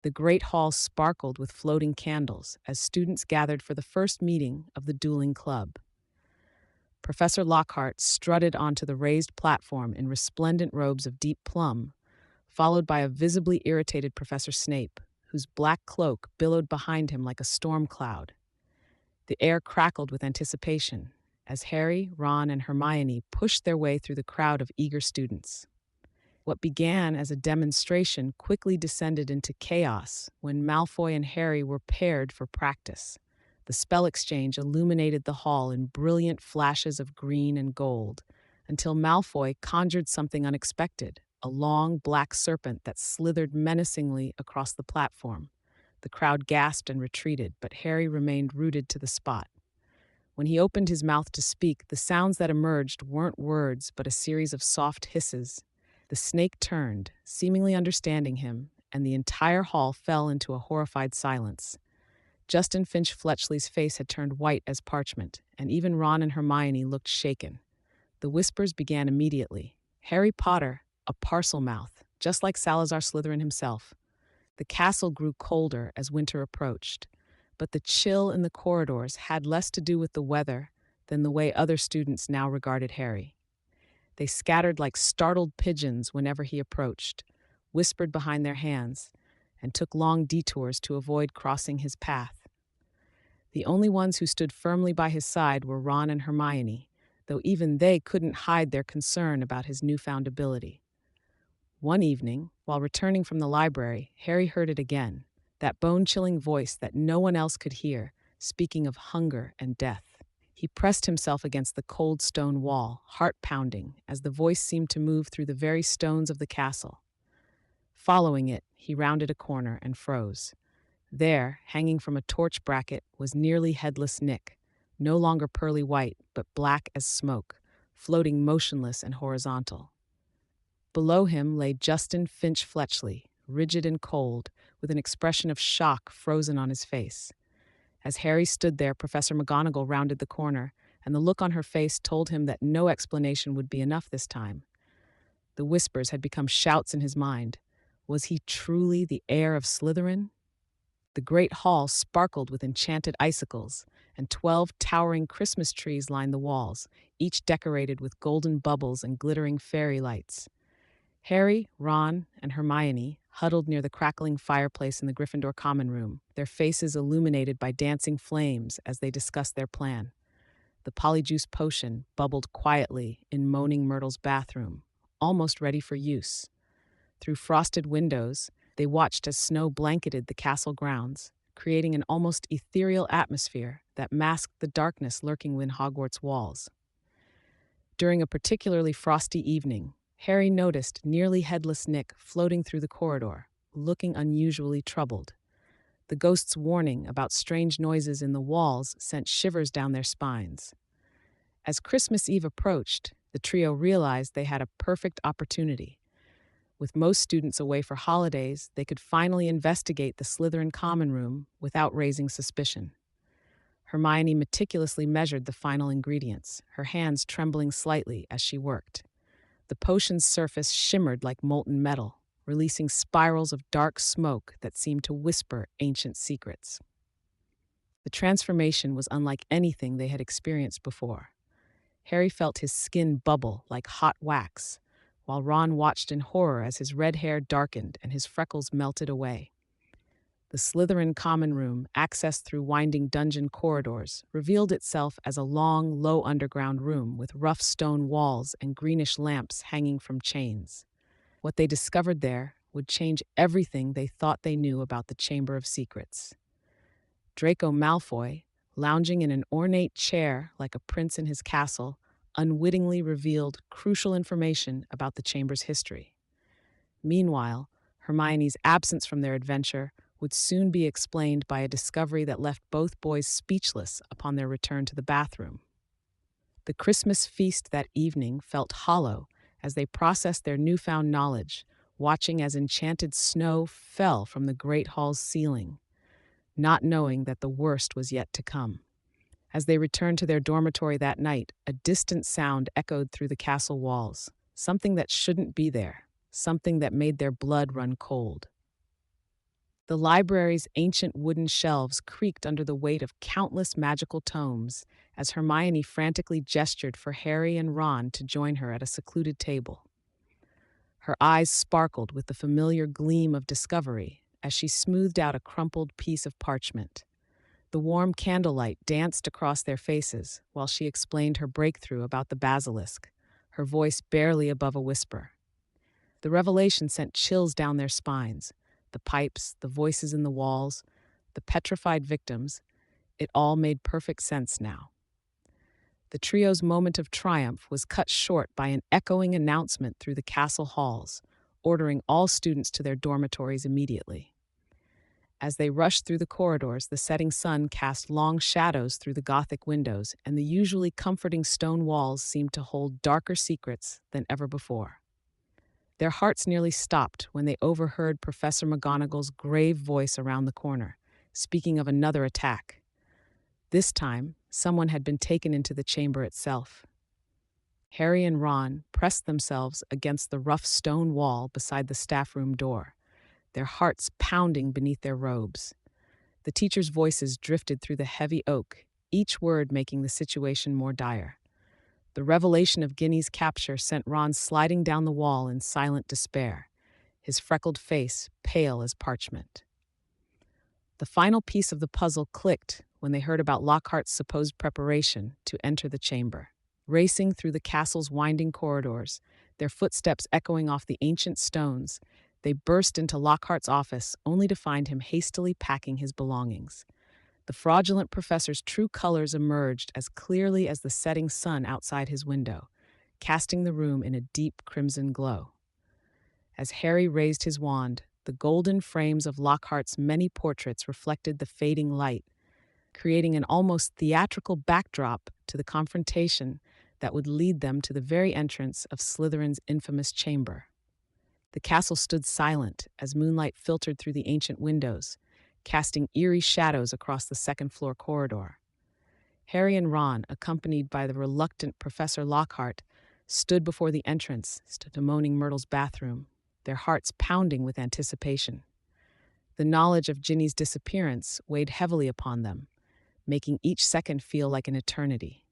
The great hall sparkled with floating candles as students gathered for the first meeting of the dueling club. Professor Lockhart strutted onto the raised platform in resplendent robes of deep plum, followed by a visibly irritated Professor Snape, whose black cloak billowed behind him like a storm cloud. The air crackled with anticipation as Harry, Ron, and Hermione pushed their way through the crowd of eager students. What began as a demonstration quickly descended into chaos when Malfoy and Harry were paired for practice. The spell exchange illuminated the hall in brilliant flashes of green and gold, until Malfoy conjured something unexpected, a long black serpent that slithered menacingly across the platform. The crowd gasped and retreated, but Harry remained rooted to the spot. When he opened his mouth to speak, the sounds that emerged weren't words, but a series of soft hisses. The snake turned, seemingly understanding him, and the entire hall fell into a horrified silence. Justin Finch Fletchley's face had turned white as parchment, and even Ron and Hermione looked shaken. The whispers began immediately. Harry Potter, a parcel mouth, just like Salazar Slytherin himself. The castle grew colder as winter approached, but the chill in the corridors had less to do with the weather than the way other students now regarded Harry. They scattered like startled pigeons whenever he approached, whispered behind their hands, and took long detours to avoid crossing his path. The only ones who stood firmly by his side were Ron and Hermione, though even they couldn't hide their concern about his newfound ability. One evening, while returning from the library, Harry heard it again, that bone-chilling voice that no one else could hear, speaking of hunger and death. He pressed himself against the cold stone wall, heart pounding, as the voice seemed to move through the very stones of the castle. Following it, he rounded a corner and froze. There, hanging from a torch bracket, was nearly headless Nick, no longer pearly white, but black as smoke, floating motionless and horizontal. Below him lay Justin Finch Fletchley, rigid and cold, with an expression of shock frozen on his face. As Harry stood there, Professor McGonagall rounded the corner, and the look on her face told him that no explanation would be enough this time. The whispers had become shouts in his mind. Was he truly the heir of Slytherin? The great hall sparkled with enchanted icicles, and 12 towering Christmas trees lined the walls, each decorated with golden bubbles and glittering fairy lights. Harry, Ron, and Hermione huddled near the crackling fireplace in the Gryffindor common room, their faces illuminated by dancing flames as they discussed their plan. The polyjuice potion bubbled quietly in Moaning Myrtle's bathroom, almost ready for use. Through frosted windows, they watched as snow blanketed the castle grounds, creating an almost ethereal atmosphere that masked the darkness lurking within Hogwarts' walls. During a particularly frosty evening, Harry noticed nearly headless Nick floating through the corridor, looking unusually troubled. The ghost's warning about strange noises in the walls sent shivers down their spines. As Christmas Eve approached, the trio realized they had a perfect opportunity. With most students away for holidays, they could finally investigate the Slytherin common room without raising suspicion. Hermione meticulously measured the final ingredients, her hands trembling slightly as she worked. The potion's surface shimmered like molten metal, releasing spirals of dark smoke that seemed to whisper ancient secrets. The transformation was unlike anything they had experienced before. Harry felt his skin bubble like hot wax, while Ron watched in horror as his red hair darkened and his freckles melted away. The Slytherin common room, accessed through winding dungeon corridors, revealed itself as a long, low underground room with rough stone walls and greenish lamps hanging from chains. What they discovered there would change everything they thought they knew about the Chamber of Secrets. Draco Malfoy, lounging in an ornate chair like a prince in his castle, unwittingly revealed crucial information about the Chamber's history. Meanwhile, Hermione's absence from their adventure would soon be explained by a discovery that left both boys speechless upon their return to the bathroom. The Christmas feast that evening felt hollow as they processed their newfound knowledge, watching as enchanted snow fell from the great hall's ceiling, not knowing that the worst was yet to come. As they returned to their dormitory that night, a distant sound echoed through the castle walls, something that shouldn't be there, something that made their blood run cold. The library's ancient wooden shelves creaked under the weight of countless magical tomes as Hermione frantically gestured for Harry and Ron to join her at a secluded table. Her eyes sparkled with the familiar gleam of discovery as she smoothed out a crumpled piece of parchment. The warm candlelight danced across their faces while she explained her breakthrough about the basilisk, her voice barely above a whisper. The revelation sent chills down their spines. The pipes, the voices in the walls, the petrified victims, it all made perfect sense now. The trio's moment of triumph was cut short by an echoing announcement through the castle halls, ordering all students to their dormitories immediately. As they rushed through the corridors, the setting sun cast long shadows through the Gothic windows, and the usually comforting stone walls seemed to hold darker secrets than ever before. Their hearts nearly stopped when they overheard Professor McGonagall's grave voice around the corner, speaking of another attack. This time, someone had been taken into the chamber itself. Harry and Ron pressed themselves against the rough stone wall beside the staff room door, their hearts pounding beneath their robes. The teachers' voices drifted through the heavy oak, each word making the situation more dire. The revelation of Ginny's capture sent Ron sliding down the wall in silent despair, his freckled face pale as parchment. The final piece of the puzzle clicked when they heard about Lockhart's supposed preparation to enter the chamber. Racing through the castle's winding corridors, their footsteps echoing off the ancient stones, they burst into Lockhart's office only to find him hastily packing his belongings. The fraudulent professor's true colors emerged as clearly as the setting sun outside his window, casting the room in a deep crimson glow. As Harry raised his wand, the golden frames of Lockhart's many portraits reflected the fading light, creating an almost theatrical backdrop to the confrontation that would lead them to the very entrance of Slytherin's infamous chamber. The castle stood silent as moonlight filtered through the ancient windows, casting eerie shadows across the second-floor corridor. Harry and Ron, accompanied by the reluctant Professor Lockhart, stood before the entrance to Moaning Myrtle's bathroom, their hearts pounding with anticipation. The knowledge of Ginny's disappearance weighed heavily upon them, making each second feel like an eternity.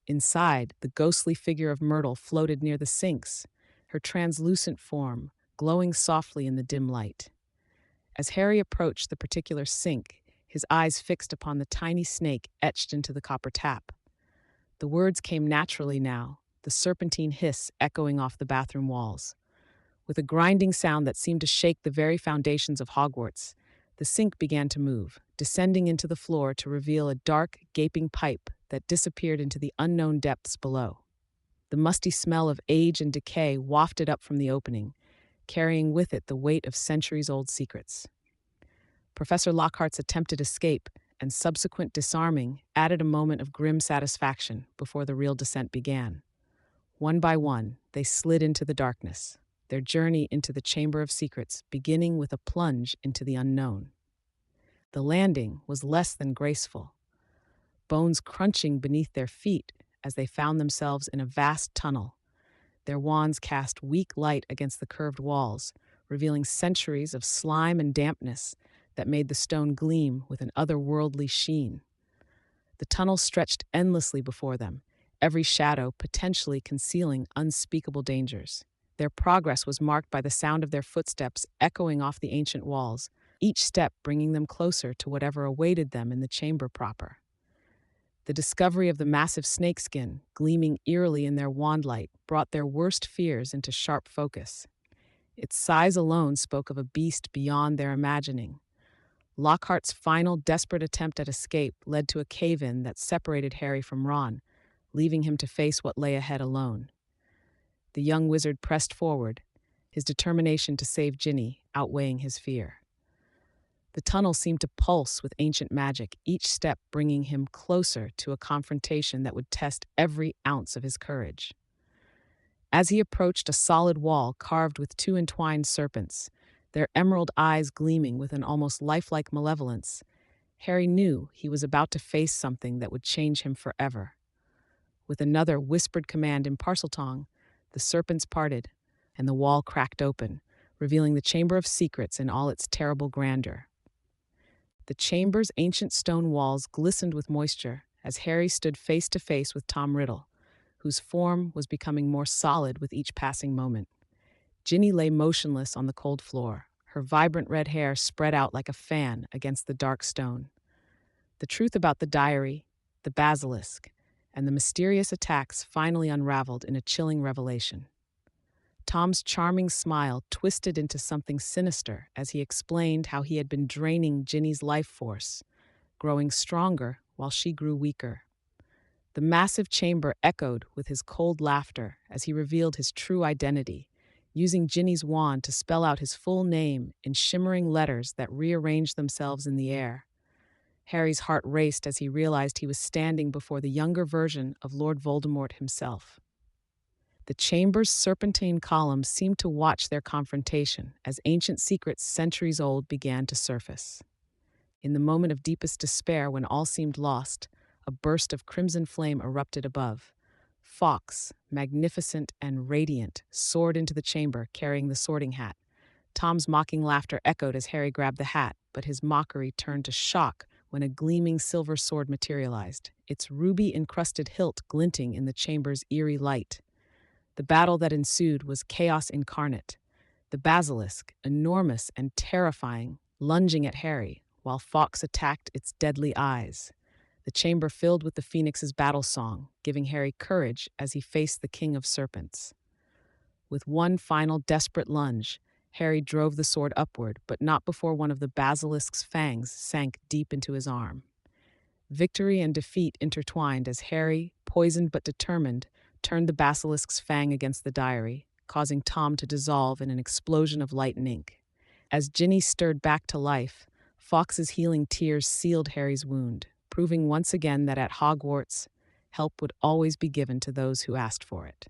Inside, the ghostly figure of Myrtle floated near the sinks, her translucent form glowing softly in the dim light. As Harry approached the particular sink, his eyes fixed upon the tiny snake etched into the copper tap. The words came naturally now, the serpentine hiss echoing off the bathroom walls. With a grinding sound that seemed to shake the very foundations of Hogwarts, the sink began to move, descending into the floor to reveal a dark, gaping pipe that disappeared into the unknown depths below. The musty smell of age and decay wafted up from the opening, carrying with it the weight of centuries-old secrets. Professor Lockhart's attempted escape and subsequent disarming added a moment of grim satisfaction before the real descent began. One by one, they slid into the darkness, their journey into the Chamber of Secrets beginning with a plunge into the unknown. The landing was less than graceful, bones crunching beneath their feet as they found themselves in a vast tunnel. Their wands cast weak light against the curved walls, revealing centuries of slime and dampness that made the stone gleam with an otherworldly sheen. The tunnel stretched endlessly before them, every shadow potentially concealing unspeakable dangers. Their progress was marked by the sound of their footsteps echoing off the ancient walls, each step bringing them closer to whatever awaited them in the chamber proper. The discovery of the massive snakeskin, gleaming eerily in their wandlight, brought their worst fears into sharp focus. Its size alone spoke of a beast beyond their imagining. Lockhart's final desperate attempt at escape led to a cave-in that separated Harry from Ron, leaving him to face what lay ahead alone. The young wizard pressed forward, his determination to save Ginny outweighing his fear. The tunnel seemed to pulse with ancient magic, each step bringing him closer to a confrontation that would test every ounce of his courage. As he approached a solid wall carved with two entwined serpents, their emerald eyes gleaming with an almost lifelike malevolence, Harry knew he was about to face something that would change him forever. With another whispered command in Parseltongue, the serpents parted, and the wall cracked open, revealing the Chamber of Secrets in all its terrible grandeur. The chamber's ancient stone walls glistened with moisture as Harry stood face to face with Tom Riddle, whose form was becoming more solid with each passing moment. Ginny lay motionless on the cold floor, her vibrant red hair spread out like a fan against the dark stone. The truth about the diary, the basilisk, and the mysterious attacks finally unraveled in a chilling revelation. Tom's charming smile twisted into something sinister as he explained how he had been draining Ginny's life force, growing stronger while she grew weaker. The massive chamber echoed with his cold laughter as he revealed his true identity, using Ginny's wand to spell out his full name in shimmering letters that rearranged themselves in the air. Harry's heart raced as he realized he was standing before the younger version of Lord Voldemort himself. The chamber's serpentine columns seemed to watch their confrontation as ancient secrets centuries old began to surface. In the moment of deepest despair, when all seemed lost, a burst of crimson flame erupted above. Fawkes, magnificent and radiant, soared into the chamber carrying the Sorting Hat. Tom's mocking laughter echoed as Harry grabbed the hat, but his mockery turned to shock when a gleaming silver sword materialized, its ruby-encrusted hilt glinting in the chamber's eerie light. The battle that ensued was chaos incarnate. The basilisk, enormous and terrifying, lunging at Harry, while Fawkes attacked its deadly eyes. The chamber filled with the Phoenix's battle song, giving Harry courage as he faced the King of Serpents. With one final desperate lunge, Harry drove the sword upward, but not before one of the basilisk's fangs sank deep into his arm. Victory and defeat intertwined as Harry, poisoned but determined, turned the basilisk's fang against the diary, causing Tom to dissolve in an explosion of light and ink. As Ginny stirred back to life, Fawkes's healing tears sealed Harry's wound, proving once again that at Hogwarts, help would always be given to those who asked for it.